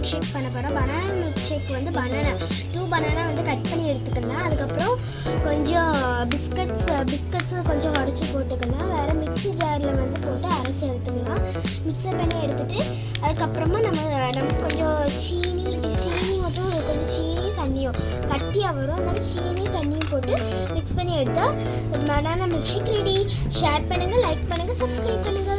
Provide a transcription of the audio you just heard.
Milk shake பண்ண போகிறோம். Banana milk ஷேக் வந்து 2 பனானா வந்து கட் பண்ணி எடுத்துக்கலாம். அதுக்கப்புறம் கொஞ்சம் பிஸ்கட்ஸு கொஞ்சம் உடச்சி போட்டுக்கலாம். வேறு மிக்ஸி ஜாரில் வந்து போட்டு அரைச்சி எடுத்துக்கலாம். மிக்சர் பண்ணி எடுத்துகிட்டு அதுக்கப்புறமா நம்ம கொஞ்சம் சீனி மட்டும் கொஞ்சம் சீனி தண்ணியும் கட்டியாக வரும். அதனால சீனி தண்ணியும் போட்டு மிக்ஸ் பண்ணி எடுத்தால் banana milk shake ready. Share பண்ணுங்கள், லைக் பண்ணுங்கள், சப்ஸ்கிரைப் பண்ணுங்கள்.